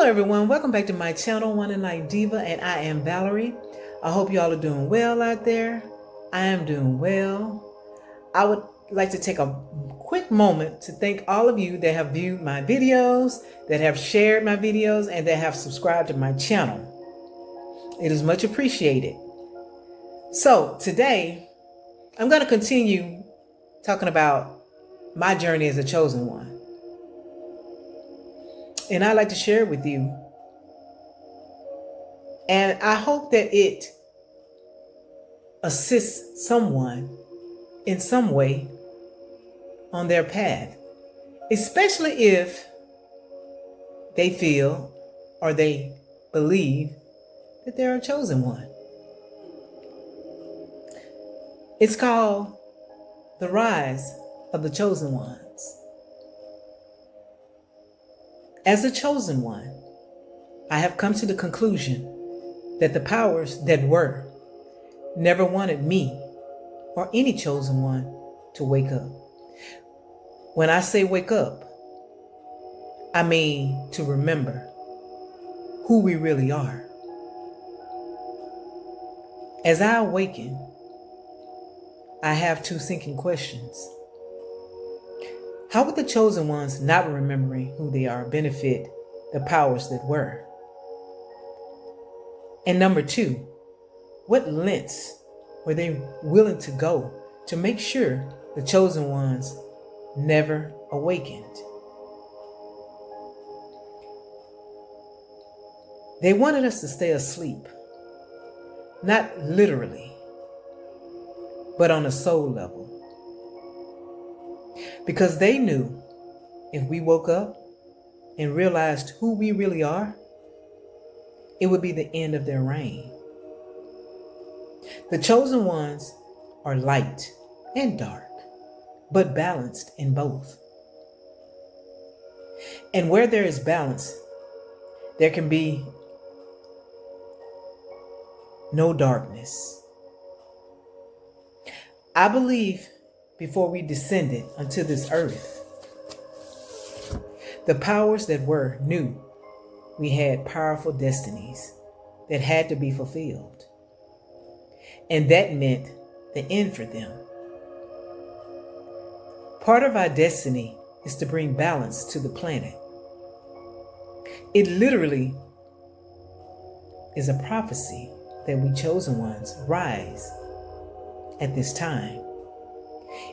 Hello everyone, welcome back to my channel, One and Light Diva, and I am Valerie. I hope y'all are doing well out there. I am doing well. I would like to take a quick moment to thank all of you that have viewed my videos, that have shared my videos, and that have subscribed to my channel. It is much appreciated. So today, I'm going to continue talking about my journey as a chosen one. And I'd like to share it with you. And I hope that it assists someone in some way on their path, especially if they feel or they believe that they're a chosen one. It's called The Rise of the Chosen Ones. As a chosen one, I have come to the conclusion that the powers that were never wanted me or any chosen one to wake up. When I say wake up, I mean to remember who we really are. As I awaken, I have two sinking questions. How would the chosen ones not remembering who they are benefit the powers that were? And number two, what lengths were they willing to go to make sure the chosen ones never awakened? They wanted us to stay asleep, not literally, but on a soul level. Because they knew if we woke up and realized who we really are, it would be the end of their reign. The chosen ones are light and dark, but balanced in both. And where there is balance, there can be no darkness. I believe before we descended unto this earth, the powers that were knew we had powerful destinies that had to be fulfilled. And that meant the end for them. Part of our destiny is to bring balance to the planet. It literally is a prophecy that we chosen ones rise at this time.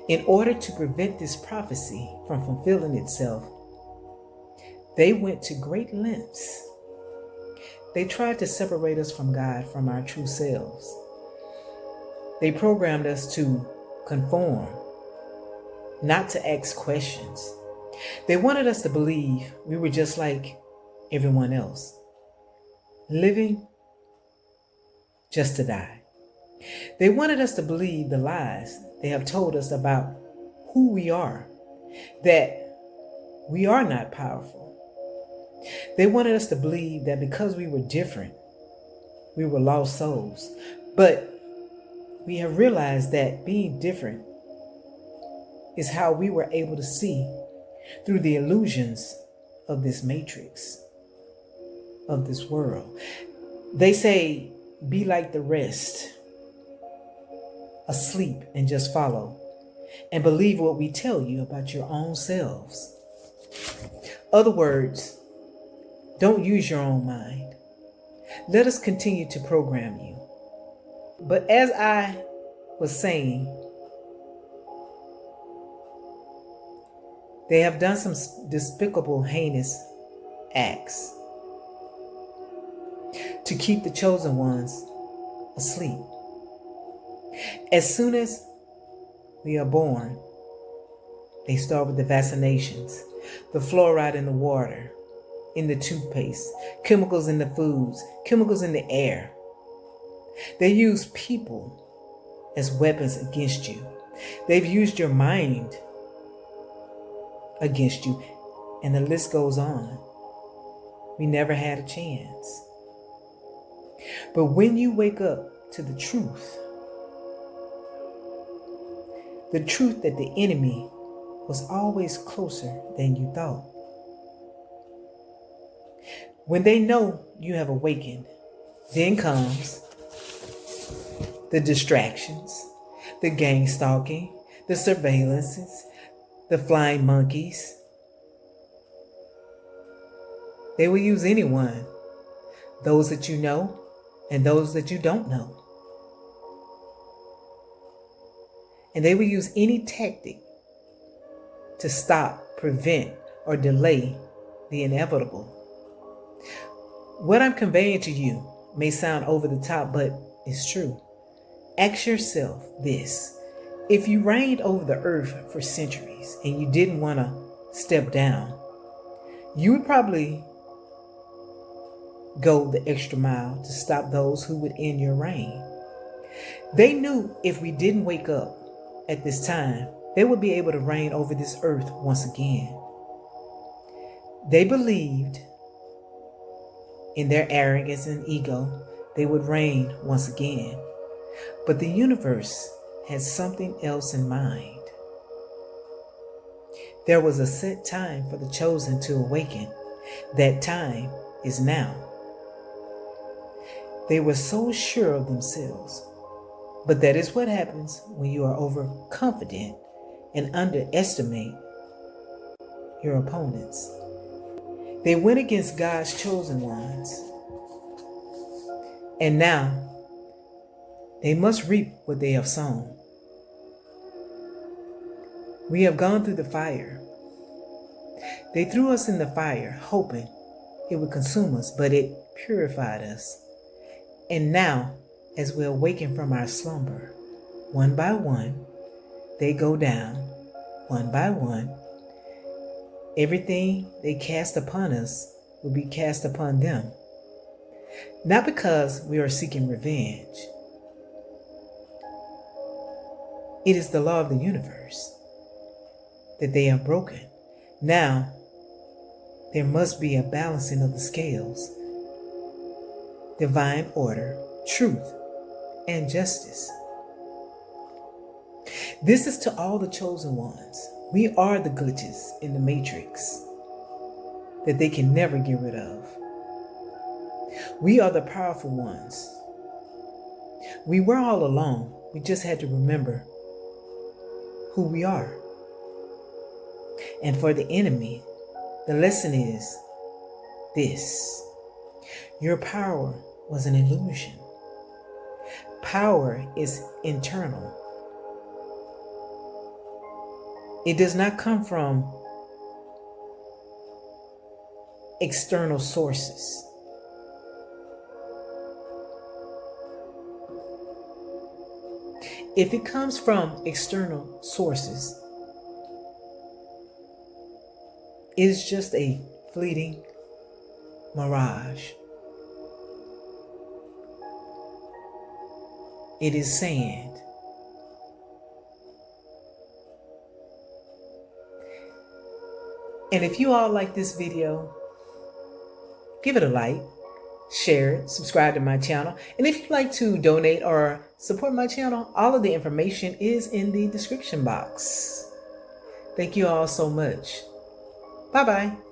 In order to prevent this prophecy from fulfilling itself, they went to great lengths. They tried to separate us from God, from our true selves. They programmed us to conform, not to ask questions. They wanted us to believe we were just like everyone else, living just to die. They wanted us to believe the lies they have told us about who we are, that we are not powerful. They wanted us to believe that because we were different, we were lost souls. But we have realized that being different is how we were able to see through the illusions of this matrix, of this world. They say, be like the rest, asleep and just follow, and believe what we tell you about your own selves. Other words, don't use your own mind. Let us continue to program you. But as I was saying, they have done some despicable, heinous acts to keep the chosen ones asleep. As soon as we are born, they start with the vaccinations, the fluoride in the water, in the toothpaste, chemicals in the foods, chemicals in the air. They use people as weapons against you. They've used your mind against you, and the list goes on. We never had a chance. But when you wake up to the truth that the enemy was always closer than you thought. When they know you have awakened, then comes the distractions, the gang stalking, the surveillances, the flying monkeys. They will use anyone, those that you know and those that you don't know. And they will use any tactic to stop, prevent, or delay the inevitable. What I'm conveying to you may sound over the top, but it's true. Ask yourself this. If you reigned over the earth for centuries and you didn't want to step down, you would probably go the extra mile to stop those who would end your reign. They knew if we didn't wake up at this time, they would be able to reign over this earth once again. They believed in their arrogance and ego, they would reign once again. But the universe had something else in mind. There was a set time for the chosen to awaken. That time is now. They were so sure of themselves. But that is what happens when you are overconfident and underestimate your opponents. They went against God's chosen ones. And now they must reap what they have sown. We have gone through the fire. They threw us in the fire, hoping it would consume us, but it purified us. And now, as we awaken from our slumber, one by one, they go down, one by one. Everything they cast upon us will be cast upon them. Not because we are seeking revenge. It is the law of the universe that they have broken. Now, there must be a balancing of the scales, divine order, truth, and justice. This is to all the chosen ones. We are the glitches in the matrix that they can never get rid of. We are the powerful ones. We were all alone. We just had to remember who we are. And for the enemy, the lesson is this: your power was an illusion. Power is internal. It does not come from external sources. If it comes from external sources, it is just a fleeting mirage. It is sand. And if you all like this video, give it a like, share it, subscribe to my channel. And if you'd like to donate or support my channel, all of the information is in the description box. Thank you all so much. Bye-bye.